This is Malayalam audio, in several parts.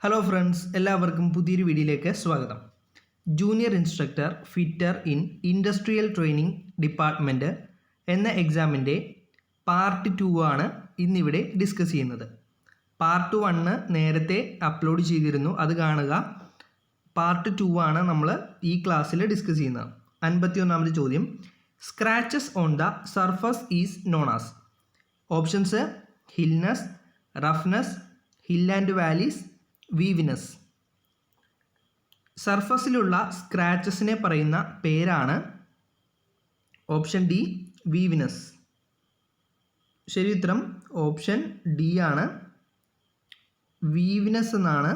ഹലോ ഫ്രണ്ട്സ്, എല്ലാവർക്കും പുതിയൊരു വീഡിയോയിലേക്ക് സ്വാഗതം. Junior instructor fitter in industrial training department എന്ന എക്സാമിൻ്റെ പാർട്ട് 2 ആണ് ഇന്നിവിടെ ഡിസ്കസ് ചെയ്യുന്നത്. പാർട്ട് 1 നേരത്തെ അപ്ലോഡ് ചെയ്തിരുന്നു, അത് കാണുക. പാർട്ട് 2 ആണ് നമ്മൾ ഈ ക്ലാസ്സിൽ ഡിസ്കസ് ചെയ്യുന്നത്. 51ാമത്തെ ചോദ്യം, scratches on the surface is known as. Options: hillness, roughness, hill and valleys, waviness. സർഫസിലുള്ള സ്ക്രാച്ചസിനെ പറയുന്ന പേരാണ് ഓപ്ഷൻ ഡി, വീവിനസ്. ശരി ഉത്തരം ഓപ്ഷൻ ഡി ആണ്, വീവിനസ് എന്നാണ്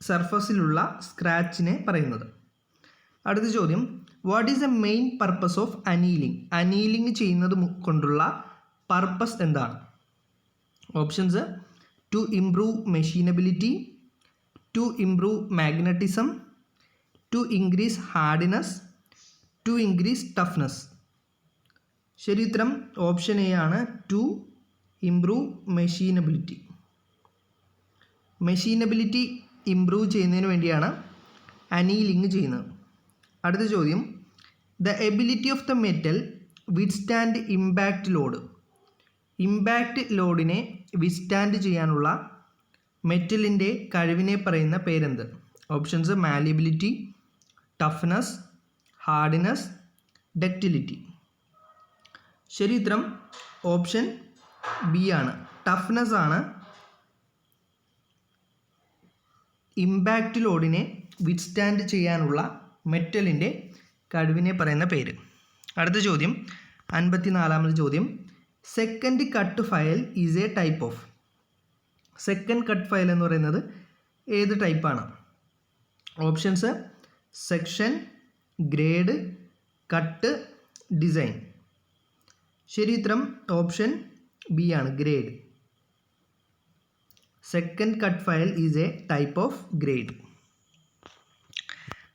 സർഫസിലുള്ള സ്ക്രാച്ചിനെ പറയുന്നത്. അടുത്ത ചോദ്യം, what is the main purpose of annealing. Annealing ചെയ്യുന്നത് കൊണ്ടുള്ള പർപ്പസ് എന്താണ്? Options: to improve machinability, to improve magnetism, to increase hardness, to increase toughness. ശരി ഉത്തരം ഓപ്ഷൻ എ ആണ്, to improve machinability. Machinability improve ചെയ്യുന്നതിന് വേണ്ടിയാണ് അനീലിംഗ് ചെയ്യുന്നത്. അടുത്ത ചോദ്യം, the ability of the metal withstand impact load. Impact ലോഡിനെ വിത്ത്സ്റ്റാൻഡ് ചെയ്യാനുള്ള മെറ്റലിൻ്റെ കഴിവിനെ പറയുന്ന പേരെന്ത്? Options: malleability, toughness, hardness, ductility. ശരി ഉത്തരം ഓപ്ഷൻ ബി ആണ്, ടഫ്നെസ് ആണ് ഇമ്പാക്റ്റ് ലോഡിനെ വിത്ത്സ്റ്റാൻഡ് ചെയ്യാനുള്ള മെറ്റലിൻ്റെ കഴിവിനെ പറയുന്ന പേര്. അടുത്ത ചോദ്യം, 54ാമത്തെ ചോദ്യം, second cut file is a type of. Second cut file എന്ന് പറയുന്നത് ഏത് ടൈപ്പാണ്? Options: section, grade, cut, design. ശരി ഉത്തരം ഓപ്ഷൻ ബി ആണ്, grade. Second cut file is a type of grade.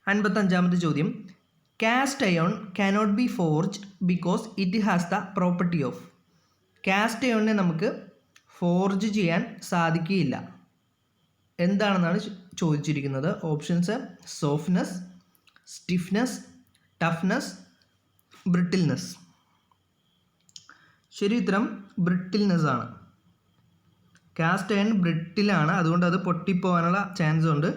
55ാമത്തെ ചോദ്യം, cast iron cannot be forged because it has the property of. Cast അയോണിനെ നമുക്ക് ഫോർജ് ചെയ്യാൻ സാധിക്കുകയില്ല, എന്താണെന്നാണ് ചോദിച്ചിരിക്കുന്നത്. Options: softness, stiffness, toughness, brittleness. ശരി ഉത്തരം ബ്രിട്ടിൽനെസ് ആണ്. കാസ്റ്റ് അയൺ ബ്രിട്ടിലാണ്, അതുകൊണ്ട് അത് പൊട്ടിപ്പോകാനുള്ള ചാൻസ് ഉണ്ട്.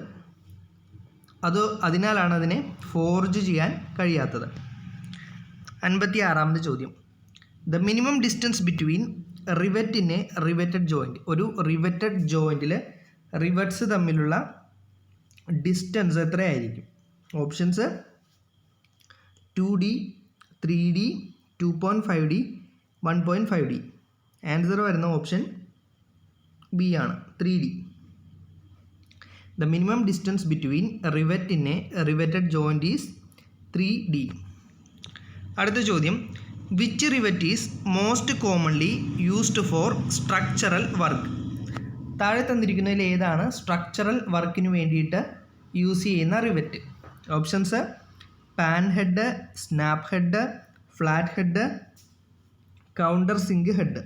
അതിനാലാണ് അതിനെ ഫോർജ് ചെയ്യാൻ കഴിയാത്തത്. 56ാമത്തെ ചോദ്യം, the minimum distance between rivet in A riveted joint. ഒരു റിവറ്റഡ് ജോയിൻറ്റിൽ റിവറ്റ്സ് തമ്മിലുള്ള ഡിസ്റ്റൻസ് എത്രയായിരിക്കും? Options: 2D, 3D, 2.5D, 1.5D. Answer വരുന്ന ഓപ്ഷൻ ബി ആണ്, 3D. The minimum distance between rivet in A riveted joint is 3D. അടുത്ത ചോദ്യം, which rivet is most commonly used for structural work. താഴെ തന്നിരിക്കുന്നതിൽ ഏതാണ് സ്ട്രക്ചറൽ വർക്കിന് വേണ്ടിയിട്ട് യൂസ് ചെയ്യുന്ന rivet? Options: pan head, snap head, flat head, counter zinc head.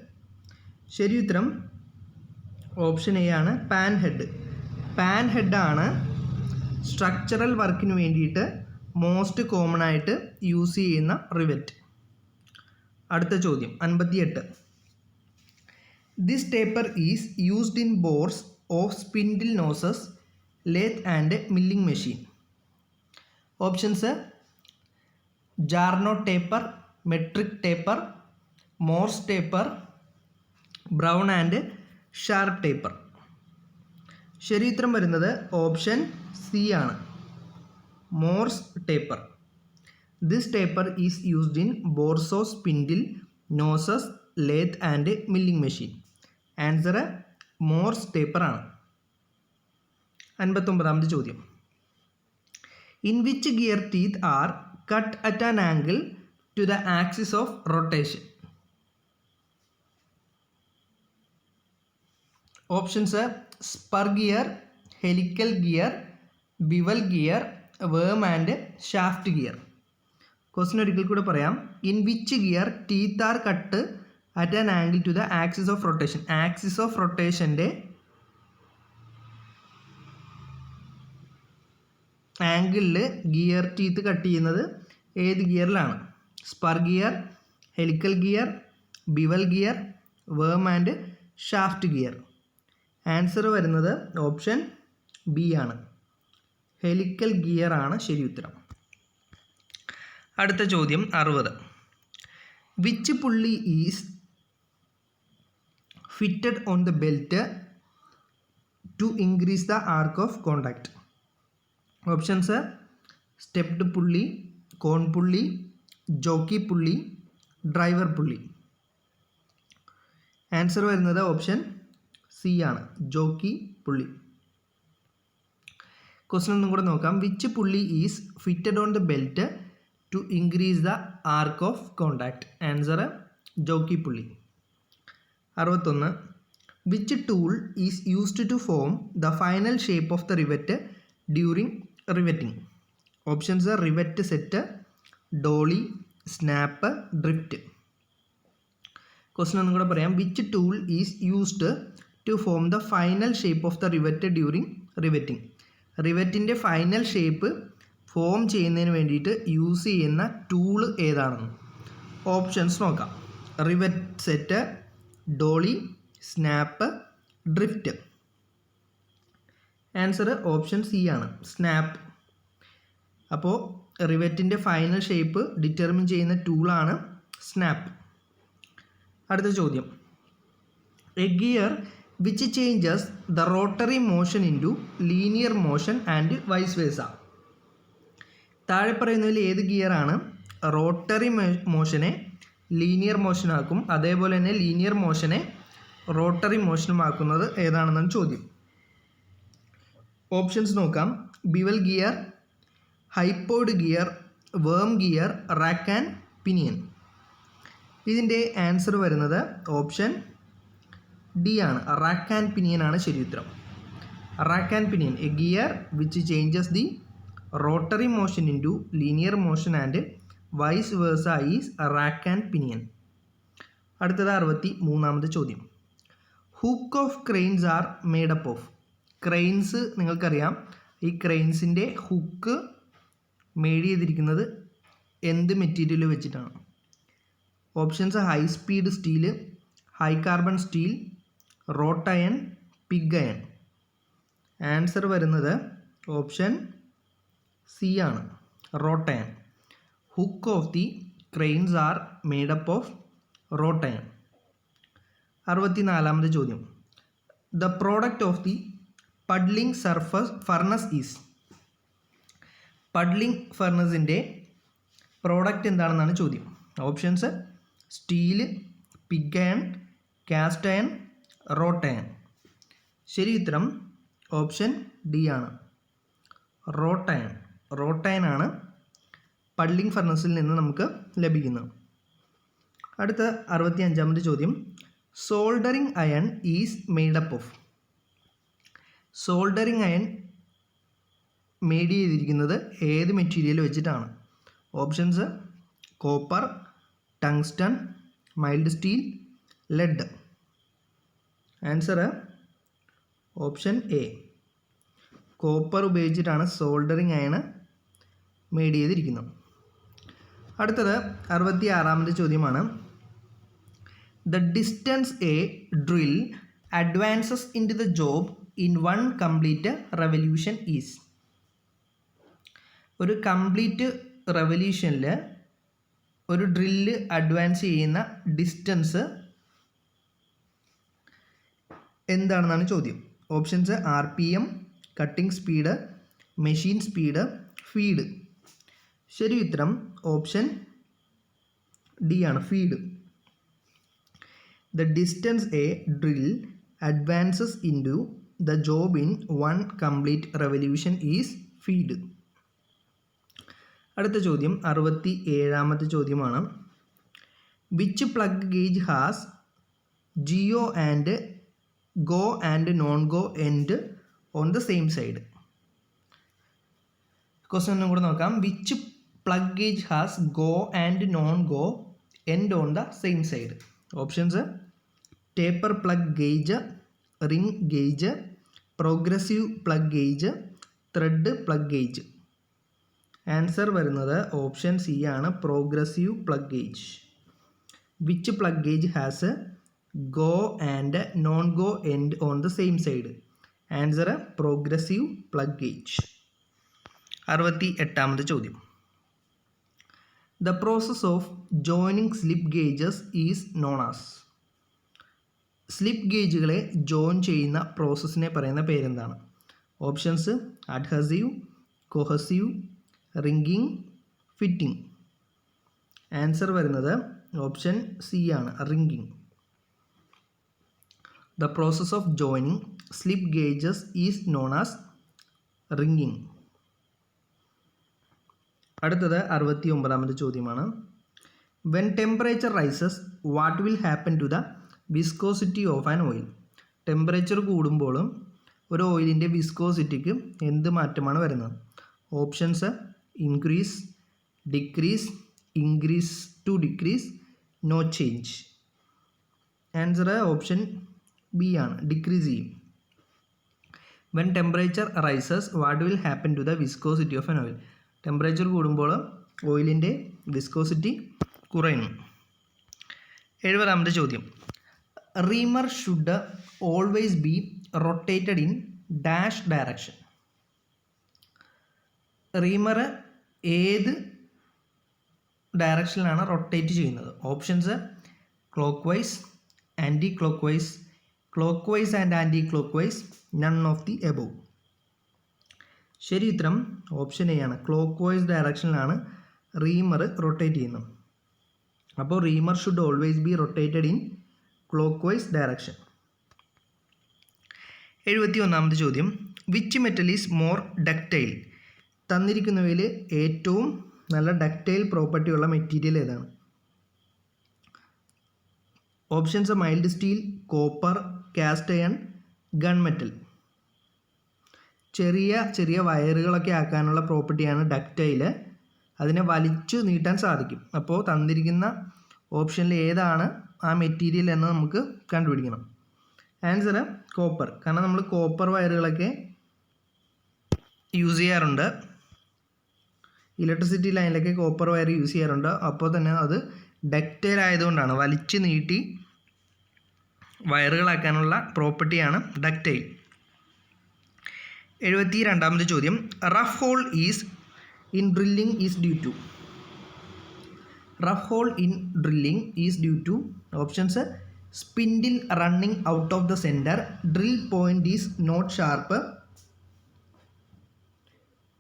ശരി ഉത്തരം ഓപ്ഷൻ എ ആണ്, പാൻ ഹെഡ്. പാൻ ഹെഡാണ് സ്ട്രക്ചറൽ വർക്കിന് വേണ്ടിയിട്ട് മോസ്റ്റ് കോമൺ ആയിട്ട് യൂസ് ചെയ്യുന്ന റിവറ്റ്. അടുത്ത ചോദ്യം, 58. This taper is used in bores of spindle noses, lathe and milling machine. Options: Jarno taper, metric taper, Morse taper, Brown and Sharpe taper. ശരി ഉത്തരം വരുന്നത് ഓപ്ഷൻ സി ആണ്, Morse taper. This taper is used in bores of spindle noses, lathe and milling machine. Answer Morse taper ആണ്. 59ാമത്തെ ചോദ്യം, in which gear teeth are cut at an angle to the axis of rotation. Options: spur gear, helical gear, bevel gear, worm and shaft gear. Question ഒരിക്കൽ കൂടെ പറയാം. In which gear teeth are cut at an angle to the axis of rotation. Axis of റൊട്ടേഷൻ്റെ ആംഗിളിൽ ഗിയർ ടീത്ത് കട്ട് ചെയ്യുന്നത് ഏത് ഗിയറിലാണ്? Spur gear, helical gear, bevel gear, worm and shaft gear. Answer വരുന്നത് ഓപ്ഷൻ ബി ആണ്. ഹെലിക്കൽ ഗിയർ ആണ് ശരി ഉത്തരം. അടുത്ത ചോദ്യം 60. Which pulley is fitted on the belt to increase the arc of contact? Options: stepped pulley, cone pulley, jockey pulley, driver pulley. Answer വരുന്നത് ഓപ്ഷൻ സി ആണ്, ജോക്കി പുള്ളി. ക്വസ്റ്റൻ ഒന്നും കൂടെ നോക്കാം. Which pulley is fitted on the belt to increase the arc of contact? Answer jockey pulley. 61. Which tool is used to form the final shape of the rivet during riveting? Options: rivet set, dolly, snap, drift. Question ഒന്നും കൂടെ പറയാം. Which tool is used to form the final shape of the rivet during riveting? റിവറ്റിൻ്റെ ഫൈനൽ ഷേപ്പ് ഫോം ചെയ്യുന്നതിന് വേണ്ടിയിട്ട് യൂസ് ചെയ്യുന്ന ടൂള് ഏതാണെന്ന് ഓപ്ഷൻസ് നോക്കാം. Rivet set, dolly, snap, drift. Answer option C ആണ്, സ്നാപ്പ്. അപ്പോൾ റിവറ്റിൻ്റെ ഫൈനൽ ഷേപ്പ് ഡിറ്റർമിൻ ചെയ്യുന്ന ടൂളാണ് സ്നാപ്പ്. അടുത്ത ചോദ്യം. A gear which changes the rotary motion into linear motion and vice versa? താഴെ പറയുന്നതിൽ ഏത് ഗിയറാണ് റോട്ടറി മോഷനെ ലീനിയർ മോഷനാക്കും, അതേപോലെ തന്നെ ലീനിയർ മോഷനെ റോട്ടറി മോഷനുമാക്കുന്നത് ഏതാണെന്നാണ് ചോദ്യം. ഓപ്ഷൻസ് നോക്കാം. Bevel gear, hypoid gear, worm gear, rack and pinion. ഇതിൻ്റെ ആൻസർ വരുന്നത് ഓപ്ഷൻ ഡി ആണ്, റാക്ക് ആൻഡ് പിനിയൻ ആണ് ശരി ഉത്തരം. Rack and pinion, a gear which changes the rotary motion into linear motion and vice versa is rack and pinion. അടുത്തത് 63ാമത്തെ ചോദ്യം. Hook of cranes are made up of? Cranes നിങ്ങൾക്കറിയാം. ഈ ക്രെയിൻസിൻ്റെ ഹുക്ക് മെയ്ഡ് ചെയ്തിരിക്കുന്നത് എന്ത് മെറ്റീരിയൽ വെച്ചിട്ടാണ്? Options: high speed steel, high carbon steel, wrought iron, pig iron. Answer വരുന്നത് ഓപ്ഷൻ സി ആണ്, wrought iron. Hook of the cranes are made up of wrought iron. 64ാമത്തെ ചോദ്യം. The product of the puddling furnace is? Puddling ഫർണസിൻ്റെ പ്രോഡക്റ്റ് എന്താണെന്നാണ് ചോദ്യം. Options: steel, pig iron, cast iron, wrought iron. ശരി ഉത്തരം ഓപ്ഷൻ ഡി ആണ്, റോട്ട് അയൺ. റോട്ട് അയൺ ആണ് പഡ്ലിംഗ് ഫർണസിൽ നിന്ന് നമുക്ക് ലഭിക്കുന്നത്. അടുത്ത 65ാമത്തെ ചോദ്യം. Soldering iron is made up of? Soldering iron made ചെയ്തിരിക്കുന്നത് ഏത് മെറ്റീരിയൽ വെച്ചിട്ടാണ്? Options: copper, tungsten, mild steel, lead. Answer option A, copper ഉപയോഗിച്ചിട്ടാണ് സോൾഡറിങ് അയൺ മെയ്ഡ് ചെയ്തിരിക്കുന്നത്. അടുത്തത് 66ാമത്തെ ചോദ്യമാണ്. The distance a drill advances into the job in one complete revolution is? ഒരു കംപ്ലീറ്റ് റെവല്യൂഷനിൽ ഒരു ഡ്രില്ല് അഡ്വാൻസ് ചെയ്യുന്ന ഡിസ്റ്റൻസ് എന്താണെന്നാണ് ചോദ്യം. Options: RPM, cutting speed, machine speed, feed. ശരി ഉത്തരം ഓപ്ഷൻ ഡി ആണ്, feed. The distance a drill advances into the job in one complete revolution is feed. അടുത്ത ചോദ്യം 67ാമത്തെ ചോദ്യമാണ്. Which plug gauge has go and go and non go end on the same side? Question ഒന്നും കൂടെ നോക്കാം. Which plug gauge has go and non go end on the same side? Options: taper plug gauge, ring gauge, progressive plug gauge, thread plug gauge. Answer വരുന്നത് ഓപ്ഷൻ സി ആണ്, progressive plug gauge. Which plug gauge has go and non go end on the same side? Answer progressive plug gauge. 68ാമത്തെ ചോദ്യം. The process of joining slip gauges is known as. Slip ഗേജുകളെ ജോയിൻ ചെയ്യുന്ന പ്രോസസ്സിനെ പറയുന്ന പേരെന്താണ്? Options adhesive, cohesive, ringing, fitting. Answer വരുന്നത് ഓപ്ഷൻ സി ആണ്, ringing. The process of joining slip gauges is known as ringing. അടുത്തത് 69ാമത്തെ ചോദ്യമാണ്. When temperature rises what will happen to the viscosity of an oil? Temperature കൂടുമ്പോഴും ഒരു ഓയിലിൻ്റെ വിസ്കോസിറ്റിക്ക് എന്ത് മാറ്റമാണ് വരുന്നത്? Options increase, decrease, increase to decrease, no change. Answer option B ആണ്, ഡിക്രീസ് ചെയ്യും. When temperature rises what will happen to the viscosity of an oil? Temperature കൂടുമ്പോൾ ഓയിലിൻ്റെ വിസ്കോസിറ്റി കുറയുന്നു. 70ാമത്തെ ചോദ്യം. Reamer should always be rotated in dash direction. Reamer ഏത് ഡയറക്ഷനിലാണ് റൊട്ടേറ്റ് ചെയ്യുന്നത്? Options clockwise, anticlockwise, clockwise and anticlockwise, none of the above. ശരി ഉത്തരം ഓപ്ഷൻ എ ആണ്, ക്ലോക്ക് വൈസ് ഡയറക്ഷനിലാണ് റീമർ റൊട്ടേറ്റ് ചെയ്യുന്നത്. അപ്പോൾ reamer should always be rotated in clockwise direction. 71ാമത്തെ ചോദ്യം. Which metal is more ductile? തന്നിരിക്കുന്നവയിൽ ഏറ്റവും നല്ല ഡക്റ്റൈൽ പ്രോപ്പർട്ടി ഉള്ള മെറ്റീരിയൽ ഏതാണ്? Options mild steel, copper, cast iron, gun metal. ചെറിയ ചെറിയ വയറുകളൊക്കെ ആക്കാനുള്ള പ്രോപ്പർട്ടിയാണ് ഡക്റ്റൈൽ. അതിനെ വലിച്ചു നീട്ടാൻ സാധിക്കും. അപ്പോൾ തന്നിരിക്കുന്ന ഓപ്ഷനിൽ ഏതാണ് ആ മെറ്റീരിയൽ എന്ന് നമുക്ക് കണ്ടുപിടിക്കണം. Answer copper. കാരണം നമ്മൾ കോപ്പർ വയറുകളൊക്കെ യൂസ് ചെയ്യാറുണ്ട്, ഇലക്ട്രിസിറ്റി ലൈനിലൊക്കെ കോപ്പർ വയർ യൂസ് ചെയ്യാറുണ്ട്. അപ്പോൾ തന്നെ അത് ഡക്റ്റൈൽ ആയതുകൊണ്ടാണ്, വലിച്ചു നീട്ടി വയറുകളാക്കാനുള്ള പ്രോപ്പർട്ടിയാണ് ഡക്റ്റൈൽ. 72ാമത്തെ ചോദ്യം. Rough hole is in drilling is due to. Rough hole in drilling is due to. Options spindle running out of the centre, drill point is not sharp,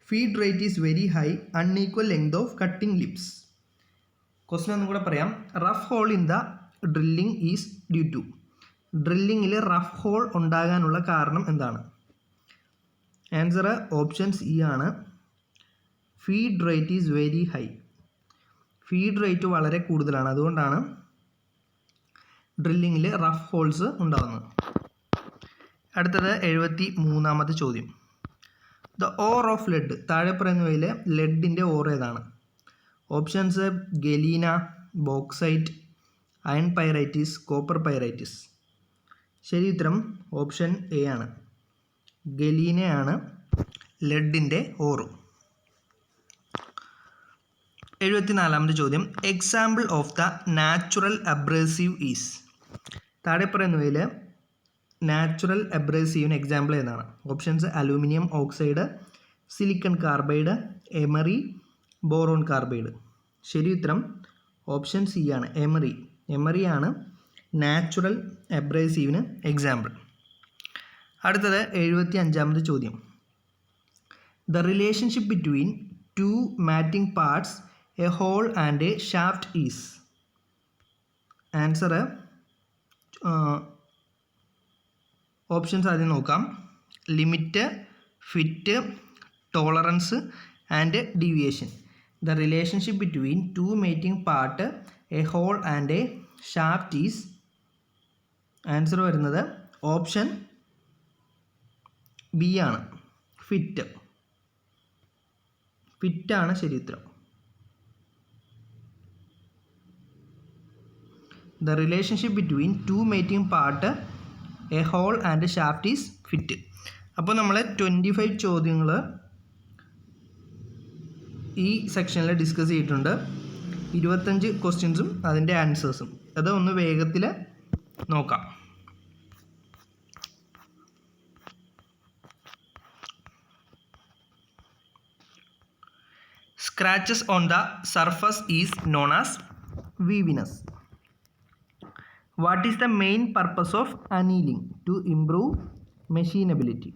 feed rate is very high, unequal length of cutting lips. Question ഒന്നും കൂടെ പറയാം. Rough hole in the drilling is due to. ഡ്രില്ലിങ്ങിൽ റഫ് ഹോൾ ഉണ്ടാകാനുള്ള കാരണം എന്താണ്? ആൻസർ ഓപ്ഷൻ സി ആണ്, feed rate is very high. Feed rate വളരെ കൂടുതലാണ്, അതുകൊണ്ടാണ് ഡ്രില്ലിങ്ങിൽ റഫ് ഹോൾസ് ഉണ്ടാകുന്നത്. അടുത്തത് 73ാമത്തെ ചോദ്യം. The ore of lead. താഴെ പറയുന്നവയിൽ ലെഡിൻ്റെ ഓർ ഏതാണ്? Options galena, bauxite, iron pyrites, copper pyrites. ശരി ഉത്തരം ഓപ്ഷൻ എ ആണ്, ഗലീനയാണ് ലെഡിൻ്റെ ഓറ്. 74ാമത്തെ ചോദ്യം. Example of the natural abrasive is. താഴെ പറയുന്നവയിൽ നാച്ചുറൽ അബ്രേസീവിന് എക്സാമ്പിൾ ഏതാണ്? Options aluminium oxide, silicon carbide, emery, boron carbide. ശരി ഉത്തരം ഓപ്ഷൻ സി ആണ്, എമറി. എമറിയാണ് നാച്ചുറൽ അബ്രേസീവിന് എക്സാമ്പിൾ. അടുത്തത് 75ാമത്തെ ചോദ്യം. The relationship between two mating parts, a hole and a shaft is. Answer options ആദ്യം നോക്കാം. Limit, fit, tolerance and deviation. The relationship between two mating part, a hole and a shaft is. Answer വരുന്നത് ഓപ്ഷൻ ബി ആണ്, ഫിറ്റ്. ഫിറ്റാണ് ശരി ഉത്തരം. The relationship between two mating part, a hole and shaft is fit. അപ്പോൾ നമ്മൾ 25 ചോദ്യങ്ങൾ ഈ സെക്ഷനിൽ ഡിസ്കസ് ചെയ്തിട്ടുണ്ട്. 25 ക്വസ്റ്റ്യൻസും അതിൻ്റെ ആൻസേഴ്സും. അത് ഒന്ന് വേഗത്തിൽ നോക്കാം. Scratches on the surface is known as weaviness. What is the main purpose of annealing? To improve machinability.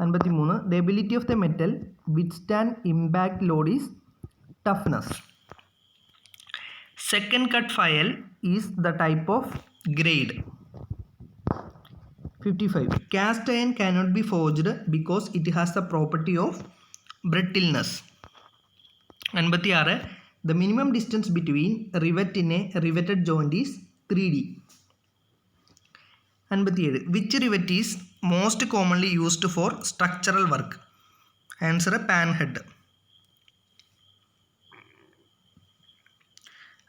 53. The ability of the metal withstand impact load is toughness. Second cut file is the type of grade. 55. Cast iron cannot be forged because it has the property of brittleness. 56. The minimum distance between rivet in a riveted joint is 3D. 57. Which rivet is most commonly used for structural work? Answer: panhead.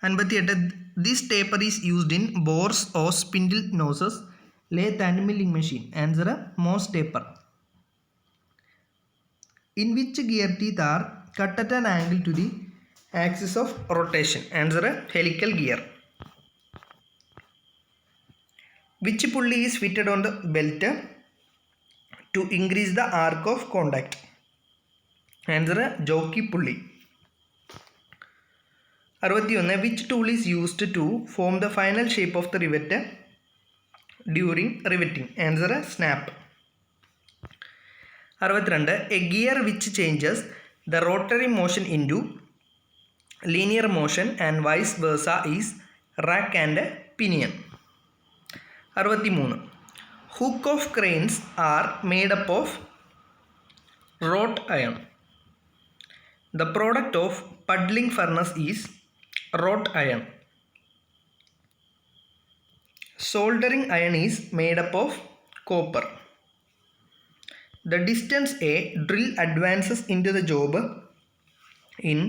58. This taper is used in bores or spindle noses, lathe and milling machine. Answer: Morse taper. In which gear teeth are cut at an angle to the axis of rotation? Answer: helical gear. Which pulley is fitted on the belt to increase the arc of contact? Answer: jockey pulley. 61. Which tool is used to form the final shape of the rivet during riveting? Answer: snap. 62. A gear which changes the rotary motion into linear motion and vice versa is rack and pinion. 63. Hook of cranes are made up of wrought iron. The product of puddling furnace is wrought iron. Soldering iron is made up of copper. The distance a drill advances into the job in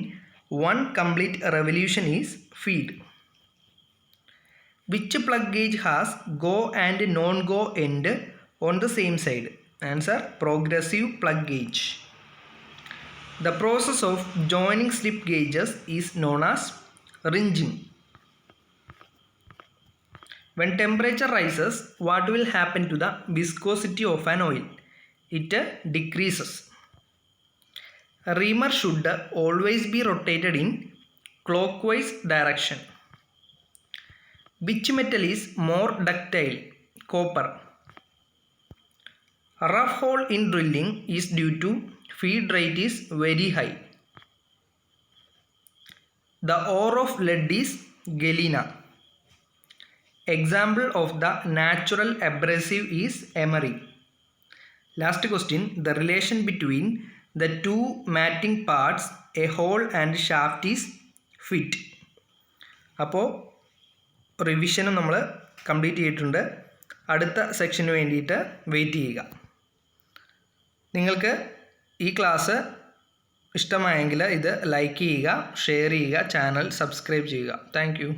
one complete revolution is feet. Which plug gauge has go and non-go end on the same side? Answer: progressive plug gauge. The process of joining slip gauges is known as ringing. When temperature rises, what will happen to the viscosity of an oil? It decreases. A reamer should always be rotated in clockwise direction. Which metal is more ductile? Copper. A rough hole in drilling is due to feed rate is very high. The ore of lead is galena. Example of the natural abrasive is emery. Last question. The relation between the two matting parts, a hole and shaft is fit. അപ്പോൾ റിവിഷനും നമ്മൾ കംപ്ലീറ്റ് ചെയ്തിട്ടുണ്ട്. അടുത്ത സെക്ഷന് വേണ്ടിയിട്ട് വെയിറ്റ് ചെയ്യുക. നിങ്ങൾക്ക് ഈ ക്ലാസ് ഇഷ്ടമായെങ്കിൽ ഇത് ലൈക്ക് ചെയ്യുക, ഷെയർ ചെയ്യുക, ചാനൽ സബ്സ്ക്രൈബ് ചെയ്യുക. Thank you.